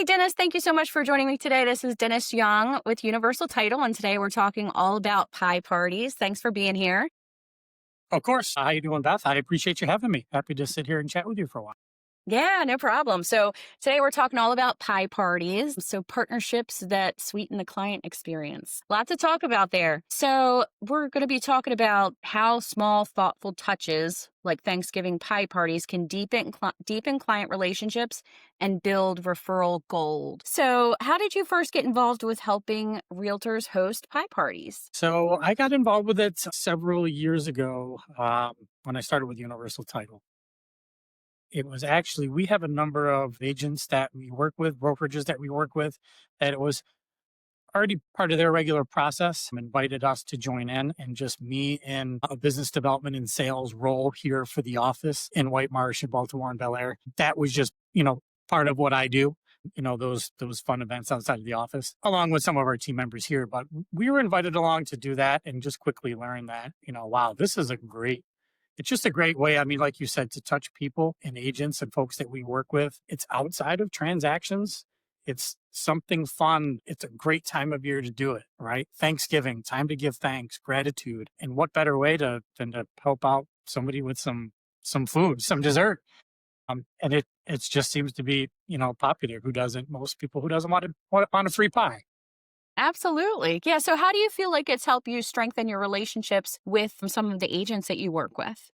Dennis, thank you so much for joining me today. This is Dennis Young with Universal Title, and today we're talking all about pie parties. Thanks for being here. Of course. How you doing, Beth? I appreciate you having me. Happy to sit here and chat with you for a while. Yeah, no problem. So today we're talking all about pie parties. So partnerships that sweeten the client experience. Lots to talk about there. So we're going to be talking about how small, thoughtful touches like Thanksgiving pie parties can deepen client relationships and build referral gold. So how did you first get involved with helping realtors host pie parties? So I got involved with it several years ago when I started with Universal Title. It was actually, we have a number of agents that we work with, brokerages that we work with, that it was already part of their regular process, invited us to join in, and just me in a business development and sales role here for the office in White Marsh and Baltimore and Bel Air. That was just, part of what I do. Those fun events outside of the office, along with some of our team members here. But we were invited along to do that and just quickly learn that, wow, it's just a great way. I mean, like you said, to touch people and agents and folks that we work with. It's outside of transactions. It's something fun. It's a great time of year to do it, right? Thanksgiving, time to give thanks, gratitude. And what better way than to help out somebody with some food, some dessert. And it just seems to be, popular. Most people who doesn't want a free pie. Absolutely. Yeah. So how do you feel like it's helped you strengthen your relationships with some of the agents that you work with?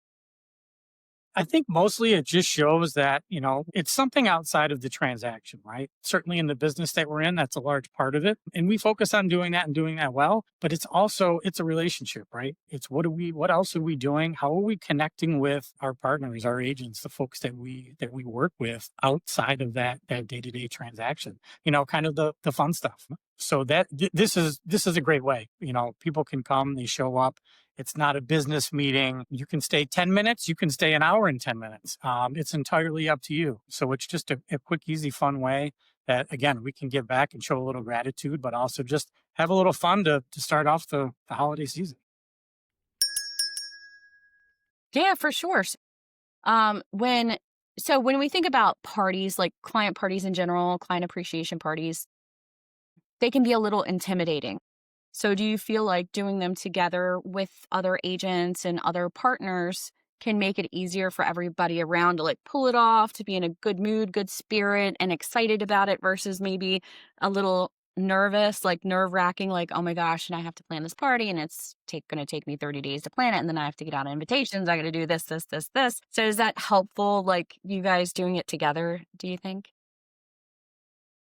I think mostly it just shows that, it's something outside of the transaction, right? Certainly in the business that we're in, that's a large part of it. And we focus on doing that and doing that well, but it's a relationship, right? It's what else are we doing? How are we connecting with our partners, our agents, the folks that we work with outside of that day-to-day transaction, kind of the fun stuff. So this is a great way. People can come, they show up. It's not a business meeting. You can stay 10 minutes. You can stay an hour and 10 minutes. It's entirely up to you. So it's just a quick, easy, fun way that, again, we can give back and show a little gratitude, but also just have a little fun to start off the holiday season. Yeah, for sure. When when we think about parties, like client parties in general, client appreciation parties, they can be a little intimidating. So do you feel like doing them together with other agents and other partners can make it easier for everybody around to like pull it off, to be in a good mood, good spirit, and excited about it versus maybe a little nervous, like nerve-wracking, like, oh my gosh, and I have to plan this party and it's gonna take me 30 days to plan it, and then I have to get out invitations. I gotta do this, this, this, this. So is that helpful, like you guys doing it together, do you think?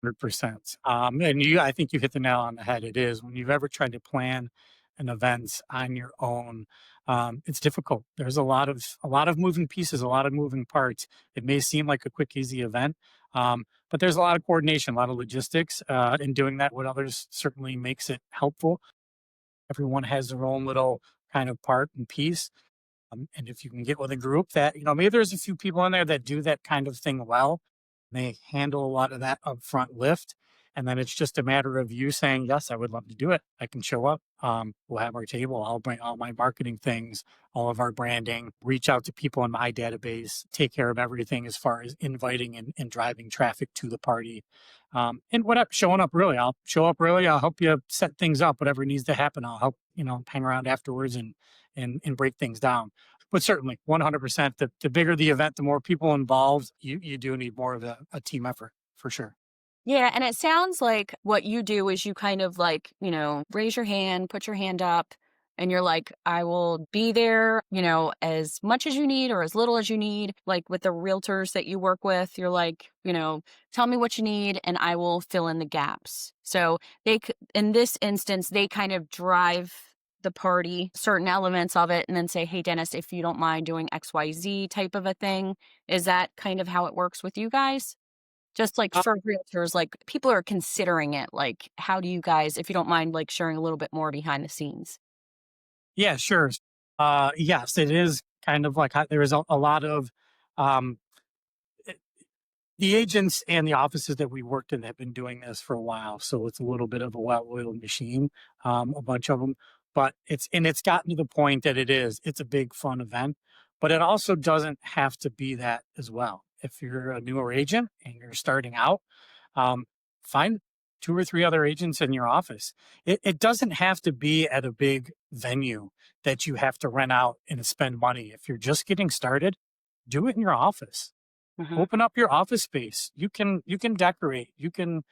100%. I think you hit the nail on the head. It is when you've ever tried to plan an event on your own. It's difficult. There's a lot of moving pieces, a lot of moving parts. It may seem like a quick, easy event, but there's a lot of coordination, a lot of logistics in doing that. What others certainly makes it helpful. Everyone has their own little kind of part and piece. And if you can get with a group that, maybe there's a few people in there that do that kind of thing well, they handle a lot of that upfront lift. And then it's just a matter of you saying, yes, I would love to do it. I can show up. We'll have our table. I'll bring all my marketing things, all of our branding, reach out to people in my database, take care of everything as far as inviting and driving traffic to the party. And showing up early. I'll show up early. I'll help you set things up, whatever needs to happen. I'll help, hang around afterwards and break things down. But certainly 100%, the bigger the event, the more people involved, you do need more of a team effort for sure. Yeah, and it sounds like what you do is you kind of like, raise your hand, put your hand up, and you're like, I will be there, as much as you need or as little as you need. Like with the realtors that you work with, you're like, tell me what you need and I will fill in the gaps. So in this instance, they kind of drive the party, certain elements of it, and then say, hey, Dennis, if you don't mind doing XYZ type of a thing. Is that kind of how it works with you guys? Just like Uh, for realtors, like people are considering it. Like, how do you guys, if you don't mind, like sharing a little bit more behind the scenes? yeah, sure. Yes, it is kind of like there is a lot of um, the agents and the offices that we worked in have been doing this for a while, so it's a little bit of a well-oiled machine, a bunch of them. But it's gotten to the point that it's a big fun event, but it also doesn't have to be that as well. If you're a newer agent and you're starting out, find 2 or 3 other agents in your office. It doesn't have to be at a big venue that you have to rent out and spend money. If you're just getting started, do it in your office. Hmm. Open up your office space. You can decorate. You can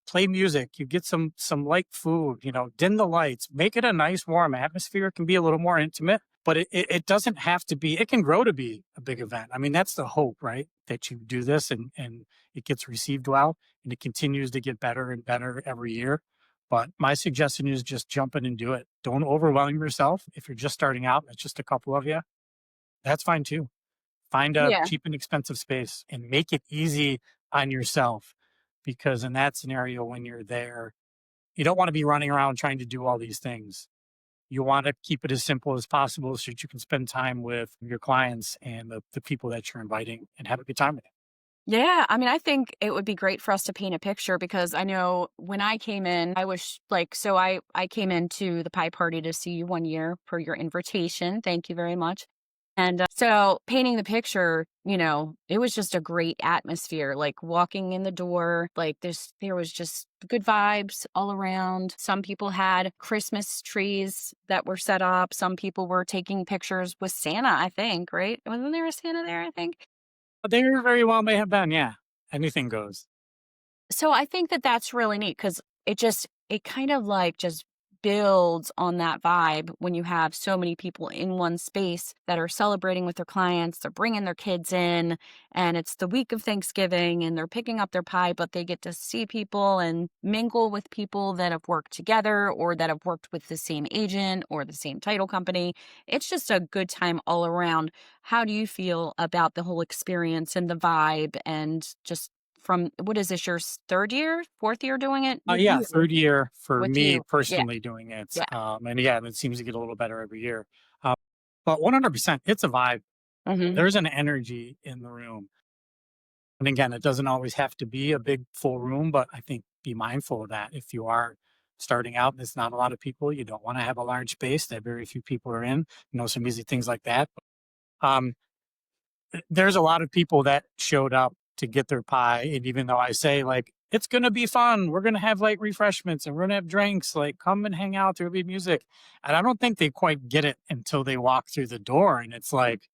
play music, you get some light food, dim the lights, make it a nice warm atmosphere. It can be a little more intimate, but it doesn't have to be, it can grow to be a big event. I mean, that's the hope, right? That you do this and it gets received well and it continues to get better and better every year. But my suggestion is just jump in and do it. Don't overwhelm yourself. If you're just starting out, it's just a couple of you, that's fine too. Find a Yeah. cheap and expensive space and make it easy on yourself, because in that scenario, when you're there, you don't want to be running around trying to do all these things. You want to keep it as simple as possible so that you can spend time with your clients and the people that you're inviting and have a good time with it. Yeah, I mean, I think it would be great for us to paint a picture because I know when I came in, I was like, so I came into the pie party to see you one year per your invitation. Thank you very much. And so painting the picture, it was just a great atmosphere. Like walking in the door, like there was just good vibes all around. Some people had Christmas trees that were set up. Some people were taking pictures with Santa, I think, right? Wasn't there a Santa there, I think? But they very well may have been, yeah. Anything goes. So I think that that's really neat because it kind of like just builds on that vibe when you have so many people in one space that are celebrating with their clients. They're bringing their kids in, and it's the week of Thanksgiving, and they're picking up their pie, but they get to see people and mingle with people that have worked together or that have worked with the same agent or the same title company. It's just a good time all around. How do you feel about the whole experience and the vibe and just from what is this, your 3rd year, 4th year doing it with Yeah, you or 3rd year for with me you? Yeah, personally doing it. yeah. And yeah, it seems to get a little better every year. Uh, but 100%, it's a vibe. Mhm, There's an energy in the room. And again, it doesn't always have to be a big full room, but I think be mindful of that. If you are starting out and there's not a lot of people, you don't want to have a large space that very few people are in, some easy things like that. Um, there's a lot of people that showed up to get their pie. And even though I say, like, it's going to be fun, we're going to have like refreshments and we're going to have drinks, like, come and hang out, there'll be music. And I don't think they quite get it until they walk through the door. And it's like,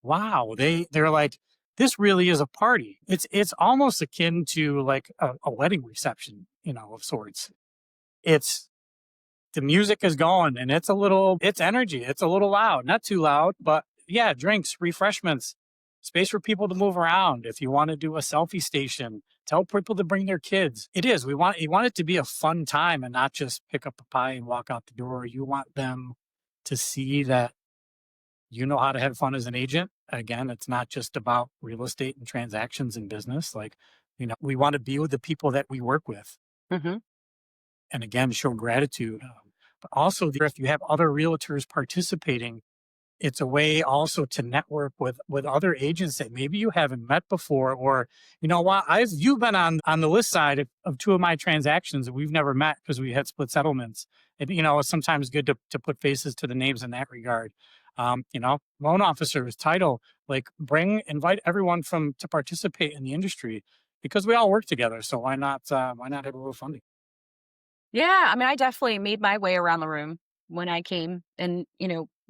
wow, they're like, this really is a party. It's almost akin to like a wedding reception, of sorts. It's the music is going and it's energy. It's a little loud, not too loud, but yeah, drinks, refreshments, space for people to move around. If you want to do a selfie station, tell people to bring their kids. It is. You want it to be a fun time and not just pick up a pie and walk out the door. You want them to see that you know how to have fun as an agent. Again, it's not just about real estate and transactions and business. Like, we want to be with the people that we work with. mhm. And again, show gratitude. But also, if you have other realtors participating, it's a way also to network with other agents that maybe you haven't met before, or what, you've been on the list side of 2 of my transactions that we've never met because we had split settlements. And it's sometimes good to put faces to the names in that regard. Loan officers, title, like, invite everyone from to participate in the industry because we all work together. So why not have a little fun? Yeah, I mean, I definitely made my way around the room when I came and,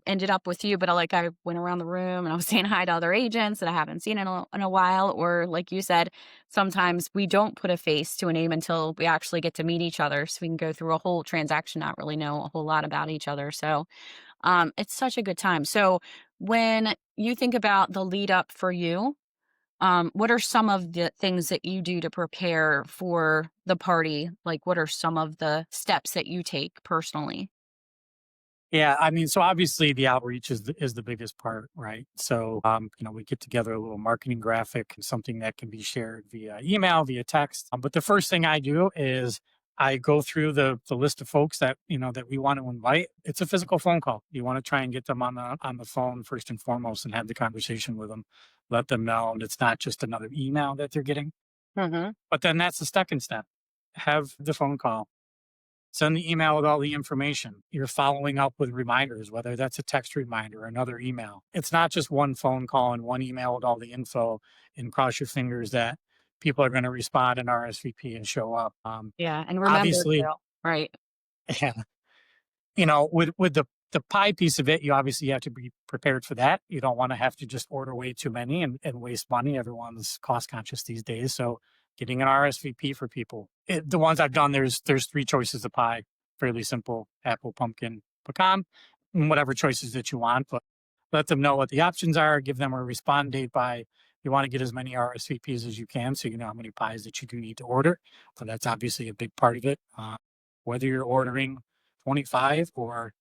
ended up with you, but I went around the room and I was saying hi to other agents that I haven't seen in a while, or like you said, sometimes we don't put a face to a name until we actually get to meet each other, so we can go through a whole transaction, not really know a whole lot about each other. So, it's such a good time. So, when you think about the lead up for you, what are some of the things that you do to prepare for the party? Like, what are some of the steps that you take personally? Yeah, I mean, so obviously the outreach is the biggest part, right? So, we get together a little marketing graphic, something that can be shared via email, via text. But the first thing I do is I go through the list of folks that we want to invite. It's a physical phone call. You want to try and get them on the phone first and foremost and have the conversation with them. Let them know and it's not just another email that they're getting. Mhm. But then that's the second step. Have the phone call. Send the email with all the information. You're following up with reminders, whether that's a text reminder or another email. It's not just one phone call and one email with all the info and cross your fingers that people are going to respond and RSVP and show up. Yeah, and remember Obviously, to, right. yeah, with the pie piece of it, you obviously have to be prepared for that. You don't want to have to just order way too many and waste money. Everyone's cost conscious these days, so getting an RSVP for people. The ones I've done, there's three choices of pie, fairly simple: apple, pumpkin, pecan, and whatever choices that you want. But let them know what the options are. Give them a respond date by. You want to get as many RSVPs as you can, so you know how many pies that you do need to order. So that's obviously a big part of it. Whether you're ordering 25 or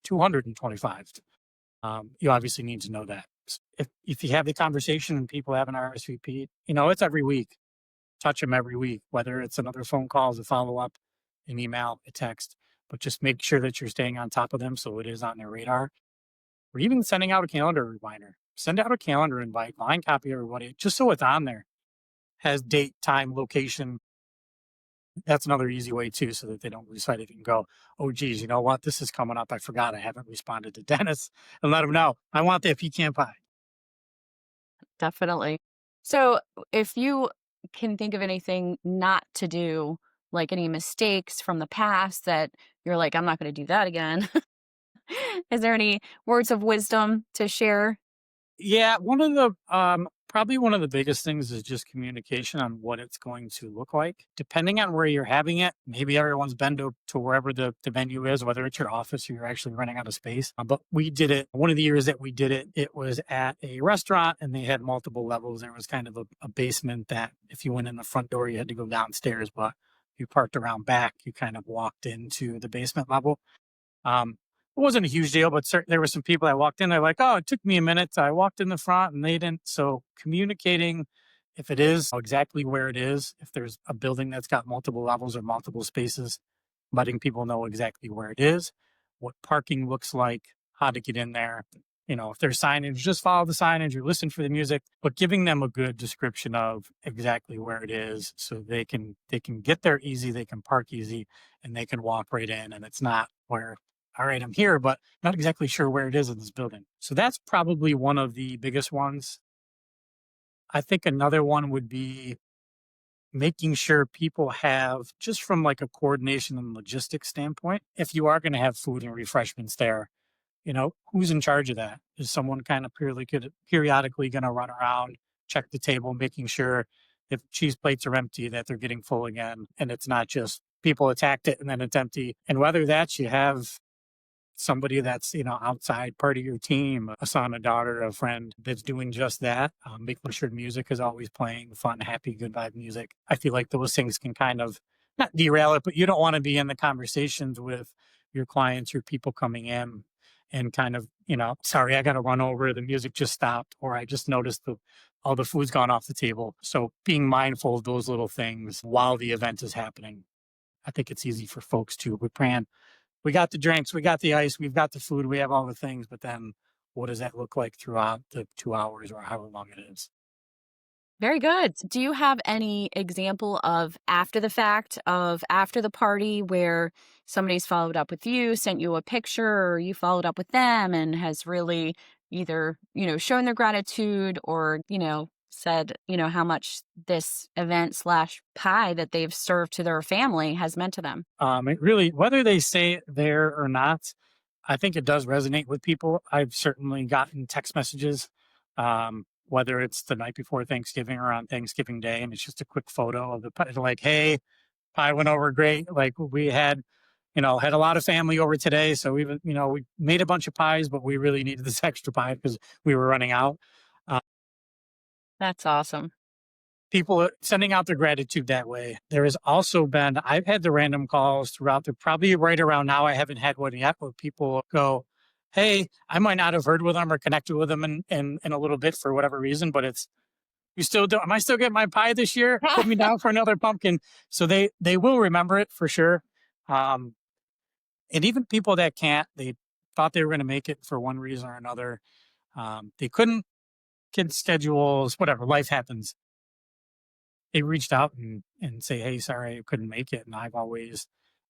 225. You obviously need to know that. If you have the conversation and people have an RSVP, it's every week. Touch them every week, whether it's another phone call as a follow up, an email, a text, but just make sure that you're staying on top of them so it is on their radar. Or even sending out a calendar reminder. Send out a calendar invite, line copy everybody, just so it's on there. Has date, time, location. That's another easy way too, so that they don't lose sight of it and go, "Oh, geez, you know what? This is coming up. I forgot. I haven't responded to Dennis," and let them know I want that pecan pie. Definitely. So, if you can think of anything not to do, like any mistakes from the past that you're like, I'm not going to do that again. Is there any words of wisdom to share? Yeah, probably one of the biggest things is just communication on what it's going to look like. Depending on where you're having it, maybe everyone's been to wherever the venue is, whether it's your office or you're actually running out of space. But we did it. One of the years that we did it, it was at a restaurant and they had multiple levels. There was kind of a basement that if you went in the front door, you had to go downstairs, but you parked around back, you kind of walked into the basement level. It wasn't a huge deal, but there were some people that walked in. They're like, "Oh, it took me a minute. I walked in the front, and they didn't." So communicating, if it is exactly where it is, if there's a building that's got multiple levels or multiple spaces, letting people know exactly where it is, what parking looks like, how to get in there. If there's signage, just follow the signage or listen for the music, but giving them a good description of exactly where it is so they can get there easy, they can park easy, and they can walk right in. And it's not where, all right, I'm here, but not exactly sure where it is in this building. So that's probably one of the biggest ones. I think another one would be making sure people have, just from like a coordination and logistics standpoint, if you are going to have food and refreshments there, who's in charge of that? Is someone kind of periodically going to run around, check the table, making sure if cheese plates are empty that they're getting full again, and it's not just people attacked it and then it's empty. And whether that's you have somebody that's outside part of your team, a son, a daughter, a friend that's doing just that, making sure music is always playing fun, happy, good vibe music. I feel like those things can kind of not derail it, but you don't want to be in the conversations with your clients, your people coming in and kind of, sorry, I got to run over, the music just stopped, or I just noticed all the food's gone off the table. So being mindful of those little things while the event is happening. I think it's easy for folks to, we got the drinks, we got the ice, we've got the food, we have all the things, but then what does that look like throughout the 2 hours or however long it is? Very good. Do you have any example of after the fact, of after the party where somebody's followed up with you, sent you a picture, or you followed up with them and has really either, shown their gratitude or, said, how much this event slash pie that they've served to their family has meant to them? It really, whether they say it there or not, I think it does resonate with people. I've certainly gotten text messages, whether it's the night before Thanksgiving or on Thanksgiving Day, and it's just a quick photo of the pie, like, "Hey, pie went over great. Like we had a lot of family over today, so we made a bunch of pies, but we really needed this extra pie because we were running out." Uh, That's awesome. People are sending out their gratitude that way. There has also been, I've had the random calls throughout probably right around now. I haven't had one yet where people go, "Hey, I might not have heard with them or connected with them in a little bit for whatever reason, but you still do, am I still getting my pie this year? Put me down for another pumpkin." So they will remember it for sure. Um, and even people that can't, they thought they were going to make it for one reason or another. They couldn't, kids schedules, whatever, life happens. They reached out and say, "Hey, sorry, I couldn't make it." And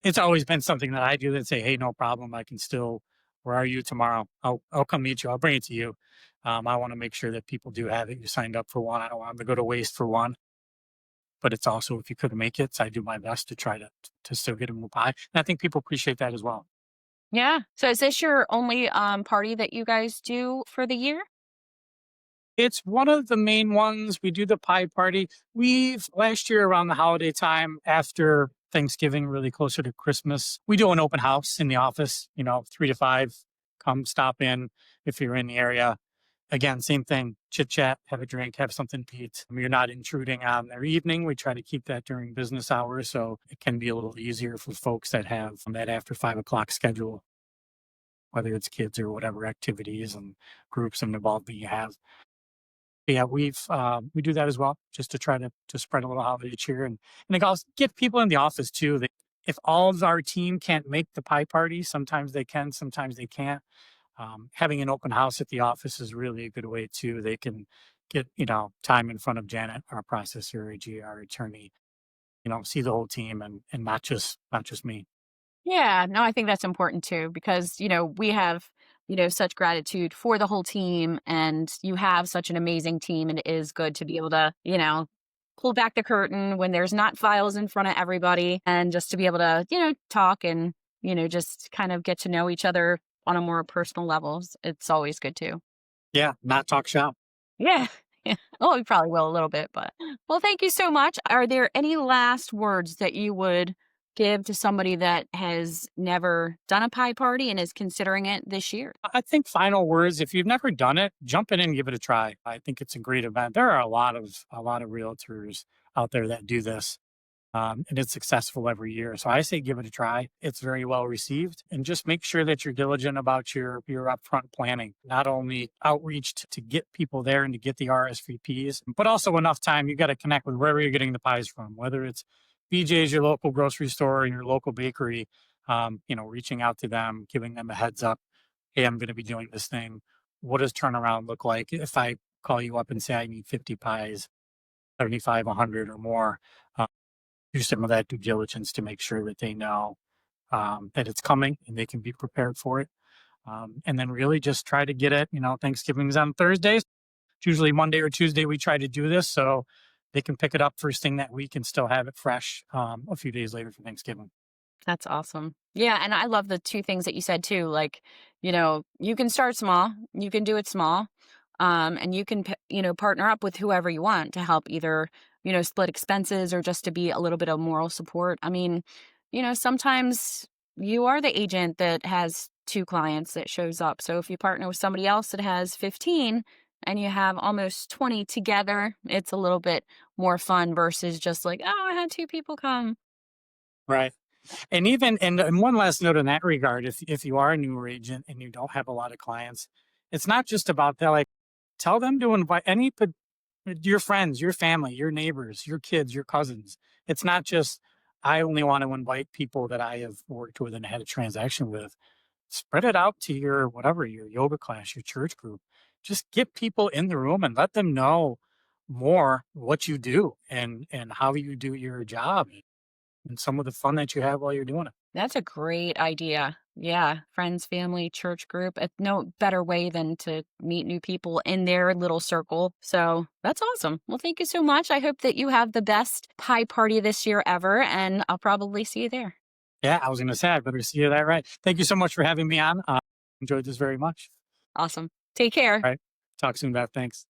it's always been something that I do that say, "Hey, no problem. I can still, where are you tomorrow? I'll come meet you. I'll bring it to you." I want to make sure that people do have it. You signed up for one. I don't want them to go to waste for one. but it's also if you couldn't make it. So I do my best to try to still get them a pie. And I think people appreciate that as well. Yeah. So is this your only party that you guys do for the year? It's one of the main ones. We do the pie party. We've last year around the holiday time after Thanksgiving, really closer to Christmas, we do an open house in the office, 3 to 5. Come stop in if you're in the area. Again, same thing, chit chat, have a drink, have something to eat. You're not intruding on their evening. We try to keep that during business hours. So it can be a little easier for folks that have that after 5 o'clock schedule, whether it's kids or whatever activities and groups and involvement you have. Yeah, we do that as well, just to try to spread a little holiday cheer and also get people in the office too. That if all of our team can't make the pie party, sometimes they can, sometimes they can't. Having an open house at the office is really a good way too. They can get time in front of Janet, our processor, AG, our attorney. See the whole team and not just me. Yeah, no, I think that's important too because, we have, such gratitude for the whole team and you have such an amazing team and it is good to be able to, pull back the curtain when there's not files in front of everybody and just to be able to, talk and, just kind of get to know each other on a more personal levels. It's always good too. Yeah, not talk shop. Yeah. Yeah. Oh, we probably will a little bit, but well, thank you so much. Are there any last words that you would give to somebody that has never done a pie party and is considering it this year? I think final words, if you've never done it, jump in and give it a try. I think it's a great event. There are a lot of realtors out there that do this. And it's successful every year. So I say give it a try. It's very well received, and just make sure that you're diligent about your upfront planning. Not only outreach to get people there and to get the RSVPs, but also enough time. You got to connect with wherever you're getting the pies from, whether it's BJ's, your local grocery store, and your local bakery. Reaching out to them, giving them a heads up. Hey, I'm going to be doing this thing. What does turnaround look like if I call you up and say I need 50 pies, 75, 100 or more? Do some of that due diligence to make sure that they know that it's coming and they can be prepared for it. And then really just try to get it. Thanksgiving's on Thursdays. It's usually Monday or Tuesday we try to do this so they can pick it up first thing that week and still have it fresh a few days later for Thanksgiving. That's awesome. Yeah, and I love the 2 things that you said too, like, you can start small, you can do it small, and you can partner up with whoever you want to help either, split expenses or just to be a little bit of moral support. I mean, sometimes you are the agent that has 2 clients that shows up. So if you partner with somebody else that has 15 and you have almost 20 together, it's a little bit more fun versus just like, "Oh, I had 2 people come." Right. And one last note in that regard, if you are a newer agent and you don't have a lot of clients, it's not just about that. Like, tell them to invite your friends, your family, your neighbors, your kids, your cousins. It's not just, I only want to invite people that I have worked with and had a transaction with. Spread it out to your whatever, your yoga class, your church group. Just get people in the room and let them know more what you do and how you do your job and some of the fun that you have while you're doing it. That's a great idea. Yeah, friends, family, church group. No better way than to meet new people in their little circle. So that's awesome. Well, thank you so much. I hope that you have the best pie party this year ever, and I'll probably see you there. Yeah, I was going to say, I better see you that right. Thank you so much for having me on. Enjoyed this very much. Awesome. Take care. All right. Talk soon, Beth. Thanks.